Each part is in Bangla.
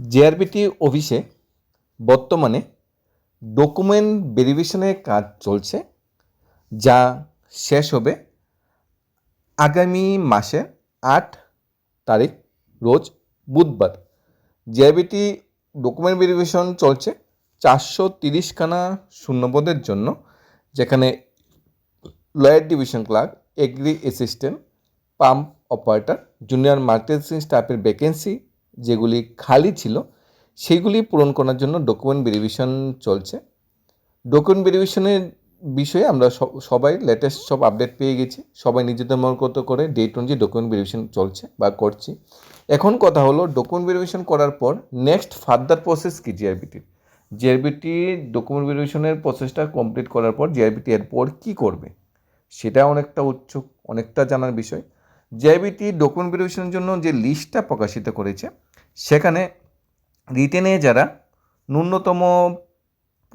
জেআরবিটি অফিসে বর্তমানে ডকুমেন্ট ভেরিফিকেশনের কাজ চলছে, যা শেষ হবে আগামী মাসের 8 তারিখ রোজ বুধবার। জেআরবিটি ডকুমেন্ট ভেরিফিকেশন চলছে 430খানা শূন্যপদের জন্য, যেখানে lower division clerk, agri assistant, pump operator, junior marketing স্টাফের ভ্যাকেন্সি যেগুলি খালি ছিল সেইগুলি পূরণ করার জন্য ডকুমেন্ট ভেরিফিকেশন চলছে। ডকুমেন্ট ভেরিফিকেশনের বিষয়ে আমরা সবাই লেটেস্ট সব আপডেট পেয়ে গেছি। সবাই নিজেদের মতো করে ডেট অনুযায়ী ডকুমেন্ট ভেরিফিকেশন চলছে বা করছি। এখন কথা হলো, ডকুমেন্ট ভেরিফিকেশন করার পর নেক্সট ফার্দার প্রসেস কি জিআরবিটি ডকুমেন্ট ভেরিফিকেশনের প্রসেসটা কমপ্লিট করার পর জিআরবিটি এরপর কী করবে সেটা অনেকটা উৎসুক, অনেকটা জানার বিষয়। জিআরবিটি ডকুমেন্ট ভেরিফিকেশনের জন্য যে লিস্টটা প্রকাশিত করেছে, সেখানে রিটেনে যারা ন্যূনতম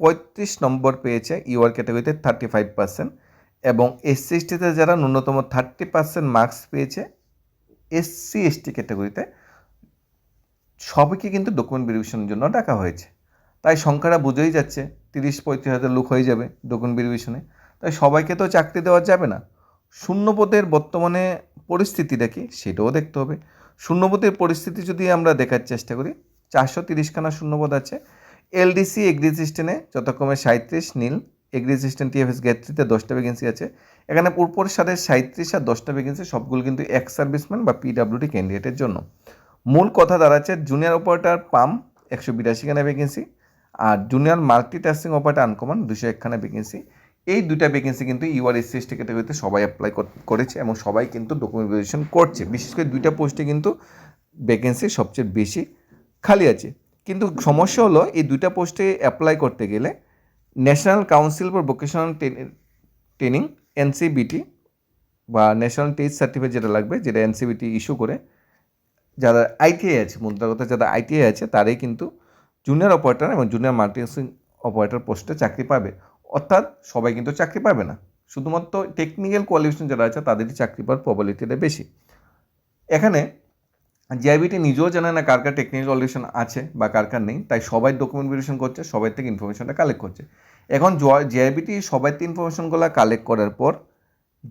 35 নম্বর পেয়েছে ইউআর ক্যাটাগরিতে 35%, এবং এসসি এসটিতে যারা ন্যূনতম 30% মার্কস পেয়েছে এসসি এসটি ক্যাটাগরিতে, সবাইকে কিন্তু ডকুমেন্ট ভেরিফিকেশনের জন্য ডাকা হয়েছে। তাই সংখ্যাটা বুঝেই যাচ্ছে 30-35 হাজার লোক হয়ে যাবে ডকুমেন্ট ভেরিফিকেশনে। তাই সবাইকে তো চাকরি দেওয়া যাবে না। শূন্যপদের বর্তমানে পরিস্থিতিটা কি সেটাও দেখতে হবে। শূন্যপদের পরিস্থিতি যদি আমরা দেখার চেষ্টা করি, 430খানা শূন্যপদ আছে। এলডিসি এগ্রি অ্যাসিস্ট্যান্টে যথাক্রমে 37, নীল এগ্রি অ্যাসিস্ট্যান্ট টিএফএস গ্রেড 3-তে 10টা ভ্যাকেন্সি আছে। এখানে উপরের সাথে 37 আর 10টা ভ্যাকেন্সি সবগুলো কিন্তু এক্স সার্ভিসম্যান বা পিডাব্লিউডি ক্যান্ডিডেটের জন্য। মূল কথা দাঁড়াচ্ছে জুনিয়র অপারেটর পাম 182খানা ভ্যাকেন্সি, আর জুনিয়র মাল্টিটাস্কিং অপারেটর আনকমন 201খানা ভ্যাকেন্সি। এই দুটা ভ্যাকেন্সি কিন্তু ইউআর এসসি এসটি ক্যাটাগরিতে সবাই অ্যাপ্লাই করেছে এবং সবাই কিন্তু ডকুমেন্ট ভেরিফিকেশন করছে। বিশেষ করে দুইটা পোস্টে কিন্তু ভ্যাকেন্সি সবচেয়ে বেশি খালি আছে। কিন্তু সমস্যা হলো, এই দুইটা পোস্টে অ্যাপ্লাই করতে গেলে national council for vocational training NCVT বা ন্যাশনাল টেস্ট সার্টিফিকেট যেটা লাগবে, যেটা এনসিবিটি ইস্যু করে, যারা আইটিআই আছে, মুদ্রা কথা যারা আইটিআই আছে তারাই কিন্তু জুনিয়র অপারেটর এবং জুনিয়র মাল্টিটাস্কিং অপারেটর পোস্টে চাকরি পাবে। অর্থাৎ সবাই কিন্তু চাকরি পাবে না, শুধুমাত্র টেকনিক্যাল কোয়ালিফিকেশন যারা আছে তাদেরই চাকরি পাওয়ার প্রবাবিলিটিটা বেশি। এখানে জিআরবিটি নিজেও জানে না কার কার টেকনিক্যাল কোয়ালিফিকেশন আছে বা কার কার নেই, তাই সবাই ডকুমেন্ট ভেরিফিকেশন করছে, সবাই থেকে ইনফরমেশনটা কালেক্ট করছে। এখন জিআরবিটি সবাই ইনফরমেশনগুলো কালেক্ট করার পর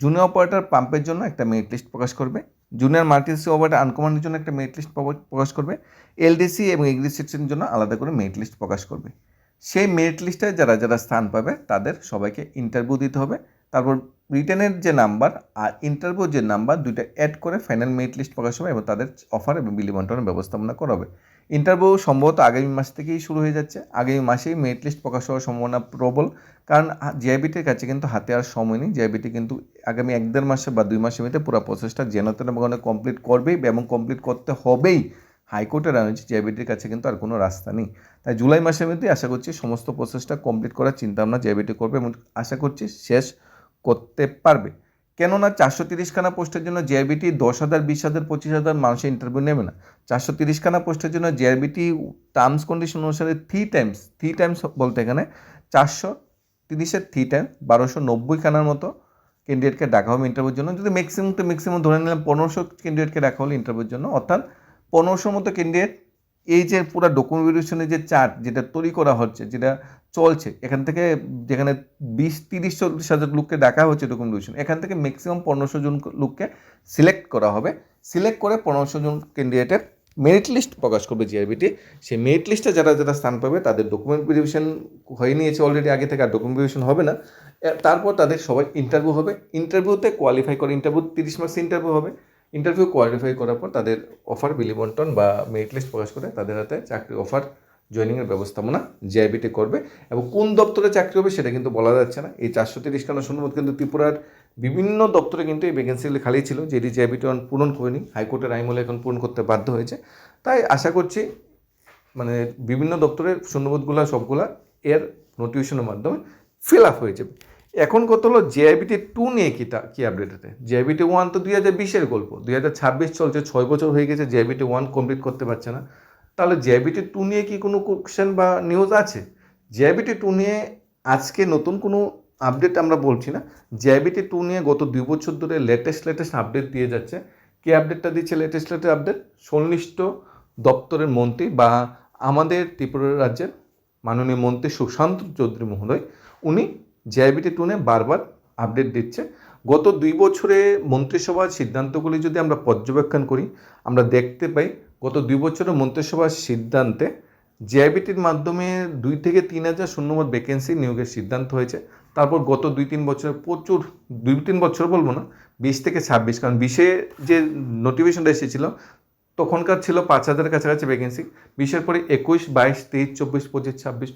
জুনিয়র অপারেটর পাম্পের জন্য একটা মেরিট লিস্ট প্রকাশ করবে, জুনিয়র মাল্টিটাস্কিং অপারেটর আনকমনের জন্য একটা মেরিট লিস্ট প্রকাশ করবে, এলডিসি এবং এগ্রি সেকশনের জন্য আলাদা করে মেরিট লিস্ট প্রকাশ করবে। সেই মেরিট লিস্টে যারা যারা স্থান পাবে তাদের সবাইকে ইন্টারভিউ দিতে হবে। তারপর রিটেনের যে নাম্বার আর ইন্টারভিউ যে নাম্বার দুইটা অ্যাড করে ফাইনাল মেরিট লিস্ট প্রকাশ হবে এবং তাদের অফার এবং বিলি বন্টনের ব্যবস্থাপনা করা হবে। ইন্টারভিউ সম্ভবত আগামী মাস থেকেই শুরু হয়ে যাচ্ছে। আগামী মাসেই মেরিট লিস্ট প্রকাশ হওয়ার সম্ভাবনা প্রবল, কারণ জিআরবিটির কাছে কিন্তু হাতে আর সময় নেই। জিআরবিটি কিন্তু আগামী 1-1.5 মাসে বা 2 মাসের মধ্যে পুরো প্রসেসটা যেন কমপ্লিট করবেই এবং কমপ্লিট করতে হবেই। হাইকোর্টের রায় হচ্ছে জিআরবিটির কাছে কিন্তু আর কোনো রাস্তা নেই। তাই জুলাই মাসের মধ্যেই আশা করছি সমস্ত প্রসেসটা কমপ্লিট করার চিন্তাভাবনা জিআরবিটি করবে এবং আশা করছি শেষ করতে পারবে। কেননা 430খানা পোস্টের জন্য জিআরবিটি 10,000, 20,000, 25,000 মানুষের ইন্টারভিউ নেবে না। 430খানা পোস্টের জন্য জিআরবিটি টার্মস কন্ডিশন অনুসারে 3 টাইমস বলতে এখানে 430-এর 3 টাইম 1290খানার মতো ক্যান্ডিডেটকে ডাকা হবে ইন্টারভিউর জন্য। যদি ম্যাক্সিমাম ধরে নিলাম 1500 ক্যান্ডিডেটকে ডাকা হলো ইন্টারভিউর জন্য, অর্থাৎ 1500 মতো ক্যান্ডিডেট। এই যে পুরো ডকুমেন্ট ভেরিফিকেশনের যে চার্ট যেটা তৈরি করা হচ্ছে, যেটা চলছে, এখান থেকে যেখানে 20-30-40 হাজার লোককে ডাকা হচ্ছে ডকুমেন্ট ভেরিফিকেশন, এখান থেকে ম্যাক্সিমাম 1500 জন লোককে সিলেক্ট করা হবে। সিলেক্ট করে 1500 জন ক্যান্ডিডেটের মেরিট লিস্ট প্রকাশ করবে জিআরবিটি। সেই মেরিট লিস্টে যারা যারা স্থান পাবে তাদের ডকুমেন্ট ভেরিফিকেশন হয়ে নিয়েছে অলরেডি আগে থেকে, আর ডকুমেন্ট ভেরিফিকেশন হবে না। তারপর তাদের সবাই ইন্টারভিউ হবে। ইন্টারভিউতে কোয়ালিফাই করে, ইন্টারভিউ 30 মার্কস ইন্টারভিউ হবে। ইন্টারভিউ কোয়ালিফাই করার পর তাদের অফার বিলি বন্টন বা মেরিট লিস্ট প্রকাশ করে তাদের হাতে চাকরি অফার জয়েনিংয়ের ব্যবস্থাপনা জিআরবিটি করবে। এবং কোন দপ্তরে চাকরি হবে সেটা কিন্তু বলা যাচ্ছে না। এই 430খানা শূন্যপদ কিন্তু ত্রিপুরার বিভিন্ন দপ্তরে কিন্তু এই ভ্যাকেন্সিগুলি খালি ছিল, যেটি জিআরবিটি পূরণ করেনি। হাইকোর্টের আইনমূলে এখন পূরণ করতে বাধ্য হয়েছে। তাই আশা করছি বিভিন্ন দপ্তরের শূন্যপদগুলো সবগুলা এর নোটিফিকেশনের মাধ্যমে ফিল আপ হয়ে যাবে। এখন কত হলো জিআরবিটি 2 নিয়ে কি আপডেট আছে। জিআরবিটি 1 তো 2020-এর গল্প, 2026 চলছে, 6 বছর হয়ে গেছে, জিআরবিটি 1 কমপ্লিট করতে পারছে না। তাহলে জিআরবিটি 2 নিয়ে কি কোনো কোশ্চেন বা নিউজ আছে? জিআরবিটি 2 নিয়ে আজকে নতুন কোনো আপডেট আমরা বলছি না। জিআরবিটি 2 নিয়ে গত 2 বছর ধরে লেটেস্ট আপডেট দিয়ে যাচ্ছে। কি আপডেটটা দিচ্ছে লেটেস্ট আপডেট? সংশ্লিষ্ট দপ্তরের মন্ত্রী বা আমাদের ত্রিপুরা রাজ্যের মাননীয় মন্ত্রী সুশান্ত চৌধুরী মহোদয় উনি জিআইবিটি 2 নিয়ে বারবার আপডেট দিচ্ছে। গত 2 বছরে মন্ত্রিসভার সিদ্ধান্তগুলি যদি আমরা পর্যবেক্ষণ করি, আমরা দেখতে পাই গত 2 বছরের মন্ত্রিসভার সিদ্ধান্তে জিআইবিটির মাধ্যমে 2 থেকে 3 হাজার শূন্যপদ ভ্যাকেন্সি নিয়োগের সিদ্ধান্ত হয়েছে। তারপর গত 2-3 বছরে প্রচুর, 2-3 বছর বলবো না, 20 থেকে 26, কারণ 20-এ যে নোটিফিকেশনটা এসেছিল তখনকার ছিল 5,000 কাছাকাছি ভ্যাকেন্সি। 20-এর পরে 21, 22, 23, 24, 25, 26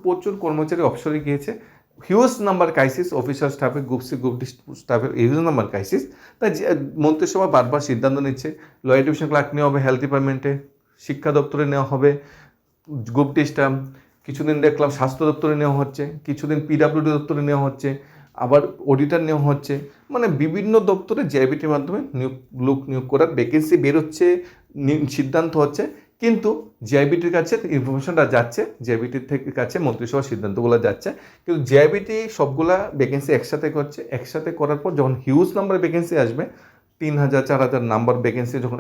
প্রচুর কর্মচারী অবসরে গিয়েছে। হিউজ নাম্বার ক্রাইসিস, অফিসার স্টাফের, গ্রুপ সি গ্রুপ ডি স্টাফের হিউজ নাম্বার ক্রাইসিস। তাই মন্ত্রিসভা বারবার সিদ্ধান্ত নিচ্ছে লয়ার ডিভিশন ক্লার্ক নেওয়া হবে হেলথ ডিপার্টমেন্টে, শিক্ষা দপ্তরে নেওয়া হবে গ্রুপ ডি স্টাফ, কিছুদিন দেখলাম স্বাস্থ্য দপ্তরে নেওয়া হচ্ছে, কিছুদিন পিডাব্লিউডি দপ্তরে নেওয়া হচ্ছে, আবার অডিটর নেওয়া হচ্ছে। মানে বিভিন্ন দপ্তরে জিআইবিটির মাধ্যমে নিয়োগ করার ভ্যাকেন্সি বেরোচ্ছে, সিদ্ধান্ত হচ্ছে। কিন্তু জিআইবিটির কাছে ইনফরমেশনটা যাচ্ছে, জিআইবিটির থেকে কাছে মন্ত্রিসভার সিদ্ধান্তগুলো যাচ্ছে, কিন্তু জিআইবিটি সবগুলা ভ্যাকেন্সি একসাথে করছে। একসাথে করার পর যখন হিউজ নাম্বার ভ্যাকেন্সি আসবে, 3,000, 4,000 নাম্বার ভ্যাকেন্সি যখন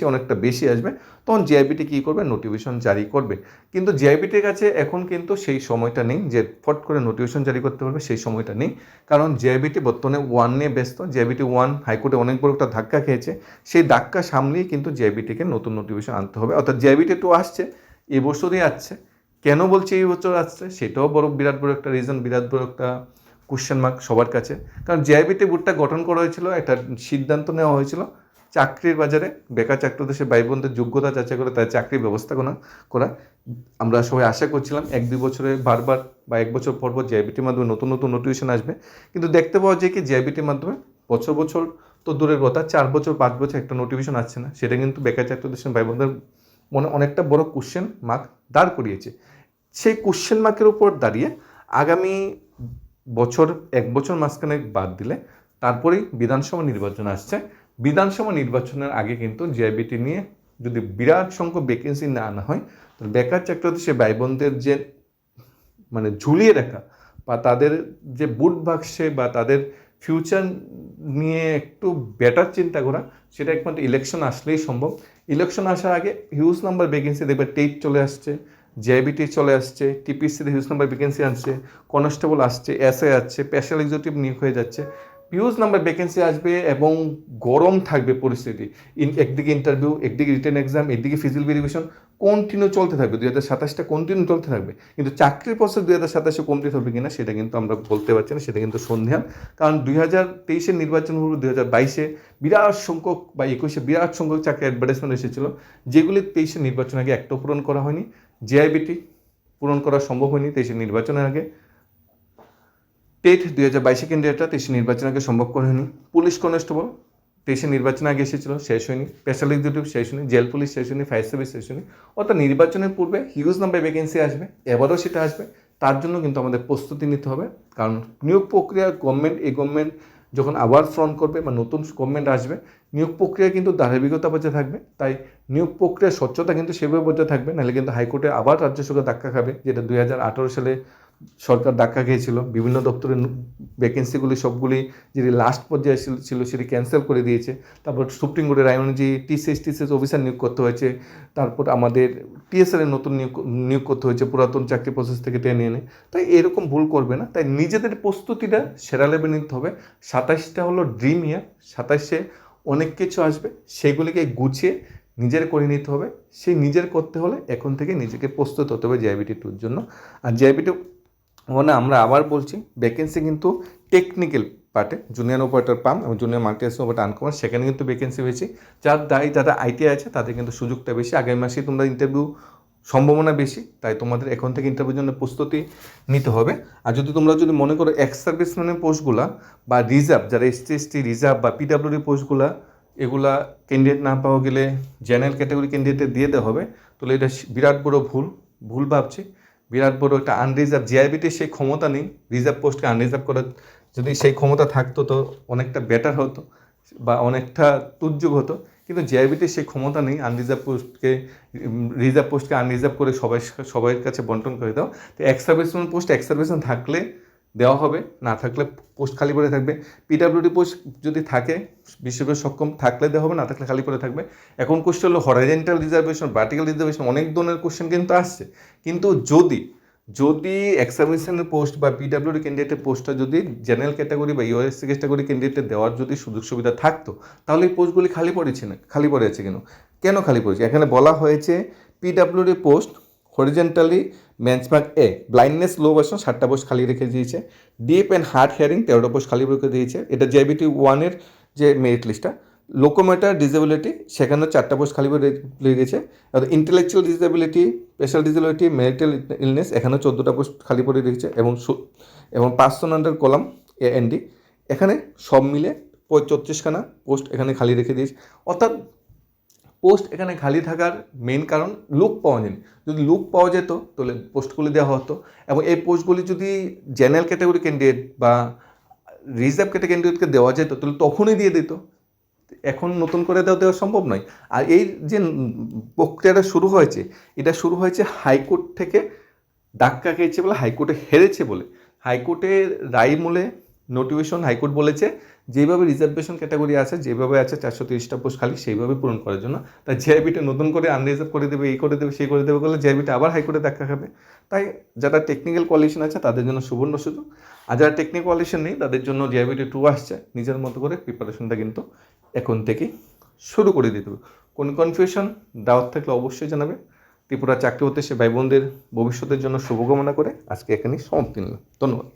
অনেকটা বেশি আসবে, তখন জিআইবিটি কী করবে, নোটিফিকেশন জারি করবে। কিন্তু জিআইবিটির কাছে এখন কিন্তু সেই সময়টা নেই যে ফট করে নোটিফিকেশন জারি করতে পারবে, সেই সময়টা নেই। কারণ জিআইবিটি বর্তমানে 1 নিয়ে ব্যস্ত। জিআইবিটি 1 হাইকোর্টে অনেক বড় একটা ধাক্কা খেয়েছে, সেই ধাক্কা সামলেই কিন্তু জিআইবিটিকে নতুন নোটিফিকেশন আনতে হবে। অর্থাৎ জিআইবিটি 2 আসছে, এবছরই আসছে। কেন বলছি এই বছর আসছে, সেটাও বিরাট বড় একটা রিজন, বিরাট বড় একটা কোশ্চেন মার্ক সবার কাছে। কারণ জিআইবিটি বোর্ডটা গঠন করা হয়েছিল, একটা সিদ্ধান্ত নেওয়া হয়েছিল চাকরির বাজারে বেকার ছাত্রদের ভাই বোনদের যোগ্যতা যাচাই করে তার চাকরির ব্যবস্থা করা। আমরা সবাই আশা করছিলাম 1-2 বছরে বারবার বা 1 বছর পর জিআইবিটির মাধ্যমে নতুন নোটিফিকেশন আসবে। কিন্তু দেখতে পাওয়া যায় কি জিআইবিটির মাধ্যমে বছর তো দূরের কথা, 4 বছর 5 বছর একটা নোটিফিকেশন আসছে না। সেটা কিন্তু বেকার ছাত্রদের ভাই বোনদের মনে অনেকটা বড় কোশ্চেন মার্ক দাঁড় করিয়েছে। সেই কোশ্চেন মার্কের উপর দাঁড়িয়ে আগামী বছর 1 বছর মাঝখানে বাদ দিলে তারপরেই বিধানসভা নির্বাচন আসছে। বিধানসভা নির্বাচনের আগে কিন্তু জিআইবিটি নিয়ে যদি বিরাট সংখ্যক ভ্যাকেন্সি না আনা হয়, তো বেকার চাকরিতে ভাই বোনদের যে মানে ঝুলিয়ে রাখা বা তাদের যে বুট বাক্সে বা তাদের ফিউচার নিয়ে একটু বেটার চিন্তা করা, সেটা একমাত্র ইলেকশন আসলেই সম্ভব। ইলেকশন আসার আগে হিউজ নাম্বার ভ্যাকেন্সি দেখবে টেট চলে আসছে, জিআইবিটি চলে আসছে, টিপিসিতে হিউজ নাম্বার ভ্যাকেন্সি আসছে, কনস্টেবল আসছে, এসআই আসছে, স্পেশাল এক্সিকিউটিভ নিয়োগ হয়ে যাচ্ছে, হিউজ নাম্বার ভ্যাকেন্সি আসবে এবং গরম থাকবে পরিস্থিতি। একদিকে ইন্টারভিউ, একদিকে রিটেন এক্সাম, একদিকে ফিজিক্যাল ভেরিফিকেশন কন্টিনিউ চলতে থাকবে। 2027টা কন্টিনিউ চলতে থাকবে, কিন্তু চাকরির প্রসেস 2027-এ কমপ্লিট হবে কিনা সেটা কিন্তু আমরা বলতে পারছি না, সেটা কিন্তু সন্দেহান। কারণ 2023-এর নির্বাচন হল 2022-এ বিরাট সংখ্যক বা 21-এ বিরাট সংখ্যক চাকরি অ্যাডভার্টাইজমেন্ট এসেছিল, যেগুলি 23-এর নির্বাচন আগে একটাও পূরণ করা হয়নি। জিআইবিটি পূরণ করা সম্ভব হয়নি 23-এর নির্বাচনের আগে। টেট 2022 কেন্দ্রটা 23 নির্বাচন আগে সম্ভব করা হয়নি। পুলিশ কনস্টেবল 23 নির্বাচন আগে এসেছিল, শেষ হয়নি। স্পেশাল এক্সিকিউটিভ শেষ হয়নি, জেল পুলিশ শেষ হয়নি, ফায়ার সার্ভিস শেষ হয়নি। অর্থাৎ নির্বাচনের পূর্বে হিউজ নাম্বার ভ্যাকেন্সি আসবে, এবারও সেটা আসবে। তার জন্য কিন্তু আমাদের প্রস্তুতি নিতে হবে। কারণ নিয়োগ প্রক্রিয়া গভর্নমেন্ট যখন আবার ফ্রন্ট করবে বা নতুন গভর্নমেন্ট আসবে, নিয়োগ প্রক্রিয়া কিন্তু ধারাবাহিকতা বজায় থাকবে। তাই নিয়োগ প্রক্রিয়ার স্বচ্ছতা কিন্তু সেভাবে বজায় থাকবে, নাহলে কিন্তু হাইকোর্টে আবার রাজ্য সরকার ধাক্কা খাবে, যেটা 2018 সালে সরকার ধাক্কা খেয়েছিল। বিভিন্ন দপ্তরের ভ্যাকেন্সিগুলি সবগুলি যেটি লাস্ট পর্যায়ে ছিল সেটি ক্যান্সেল করে দিয়েছে। তারপর সুপ্রিম কোর্টের রায় অনুযায়ী টিসিএস অফিসার নিয়োগ করতে হয়েছে। তারপর আমাদের টিএসআর নতুন নিয়োগ করতে হয়েছে পুরাতন চাকরি প্রসেস থেকে টেনে এনে। তাই এরকম ভুল করবে না। তাই নিজেদের প্রস্তুতিটা সেরা লেভেলে নিতে হবে। 27টা হলো ড্রিম ইয়ার, 27-এ অনেক কিছু আসবে, সেগুলিকে গুছিয়ে নিজের করে নিতে হবে। সেই নিজের করতে হলে এখন থেকে নিজেকে প্রস্তুত হতে হবে জিআইবিটি 2-র জন্য। আর জিআইবিটি মানে আমরা আবার বলছি, ভ্যাকেন্সি কিন্তু টেকনিক্যাল পার্টে জুনিয়র অপারেটর পাম এবং জুনিয়র মাল্টিটাস্কিং অপারেটর আনকমন, সেখানে কিন্তু ভ্যাকেন্সি বেশি। যারা আইটিআই আছে তাদের কিন্তু সুযোগটা বেশি। আগামী মাসে তোমরা ইন্টারভিউ সম্ভাবনা বেশি, তাই তোমাদের এখন থেকে ইন্টারভিউর জন্য প্রস্তুতি নিতে হবে। আর তোমরা যদি মনে করো এক্স সার্ভিসম্যানের পোস্টগুলা বা রিজার্ভ, যারা এসটি রিজার্ভ বা পিডাব্লিউডি পোস্টগুলা, এগুলা ক্যান্ডিডেট না পাওয়া গেলে জেনারেল ক্যাটাগরি ক্যান্ডিডেটে দিয়ে দেওয়া হবে, তাহলে এটা বিরাট বড় ভুল ভাবছি। বিরাট বড় একটা আনরিজার্ভ, জিআইবিটির সেই ক্ষমতা নেই রিজার্ভ পোস্টকে আনরিজার্ভ করার। যদি সেই ক্ষমতা থাকতো তো অনেকটা বেটার হতো বা অনেকটা তুজ্জুগ হতো, কিন্তু জিআইবিটির সেই ক্ষমতা নেই রিজার্ভ পোস্টকে আনরিজার্ভ করে সবার কাছে বন্টন করে দাও। তো এক্স সার্ভিসম্যান থাকলে দেওয়া হবে, না থাকলে পোস্ট খালি পড়ে থাকবে। পিডাব্লিউডি পোস্ট যদি থাকে, বিশেষভাবে সক্ষম থাকলে দেওয়া হবে, না থাকলে খালি পড়ে থাকবে। এখন কোশ্চেন হলো হরাইজন্টাল রিজার্ভেশন, ভার্টিক্যাল রিজার্ভেশন, অনেক ধরনের কোশ্চেন কিন্তু আসছে। কিন্তু যদি এক্সামিনেশনের পোস্ট বা পিডাব্লিউডি ক্যান্ডিডেটের পোস্টটা যদি জেনারেল ক্যাটাগরি বা ইউএসসি ক্যাটাগরি ক্যান্ডিডেটে দেওয়ার যদি সুযোগ সুবিধা থাকতো, তাহলে এই পোস্টগুলি খালি পড়েছে না, খালি পড়ে আছে কেন খালি পড়েছে? এখানে বলা হয়েছে PWD post horizontally benchmark A blindness low vision 60টা পোস্ট খালি রেখে দিয়েছে, ডিপ অ্যান্ড হার্ড হিয়ারিং 13টা পোস্ট খালি রেখে দিয়েছে। এটা জেবিটি 1-এর যে মেরিট লিস্টটা। লোকোমোটর ডিসেবিলিটি সেখানে 4টা পোস্ট খালি লেগেছে। Intellectual disability, special disability, marital illness এখানে 14টা পোস্ট খালি পড়ে রেখেছে, এবং পার্সন আন্ডার কলাম AND এখানে সব মিলে 34খানা পোস্ট এখানে খালি রেখে দিয়েছে। অর্থাৎ পোস্ট এখানে খালি থাকার মেন কারণ লুক পাওয়া যায়নি। যদি লুক পাওয়া যেত তাহলে পোস্টগুলি দেওয়া হতো, এবং এই পোস্টগুলি যদি জেনারেল ক্যাটাগরি ক্যান্ডিডেট বা রিজার্ভ ক্যাটাগরি ক্যান্ডিডেটকে দেওয়া যেত তাহলে তখনই দিয়ে দিত। এখন নতুন করে দেওয়া সম্ভব নয়। আর এই যে প্রক্রিয়াটা শুরু হয়েছে, এটা শুরু হয়েছে হাইকোর্ট থেকে ধাক্কা খেয়েছে বলে, হাইকোর্টে হেরেছে বলে। হাইকোর্টের রায় মূলে নোটিফিকেশন হাইকোর্ট বলেছে যেভাবে রিজার্ভেশন ক্যাটাগরি আছে, যেভাবে আছে 430টা পোস্ট খালি, সেইভাবে পূরণ করার জন্য। তাই জেআইবিটা নতুন করে আনরিজার্ভ করে দেবে, এই করে দেবে, সেই করে দেবে বলে জেআইবিটা আবার হাইকোর্টে ধাক্কা খাবে। তাই যারা টেকনিক্যাল কোয়ালিফিকেশন আছে তাদের জন্য সুবর্ণ সুযোগ, আর যারা টেকনিক্যাল কোয়ালিফিকেশন নেই তাদের জন্য জেআইবিটি 2 আসছে, নিজের মতো করে প্রিপারেশনটা কিন্তু এখন থেকেই শুরু করে দিতে হবে। কোন কনফিউশন ডাউট থাকলে অবশ্যই জানাবে। ত্রিপুরা চাকরি হতে সে ভাই বোনদের ভবিষ্যতের জন্য শুভকামনা করে আজকে এখানেই সমাপ্তি নিলাম। ধন্যবাদ।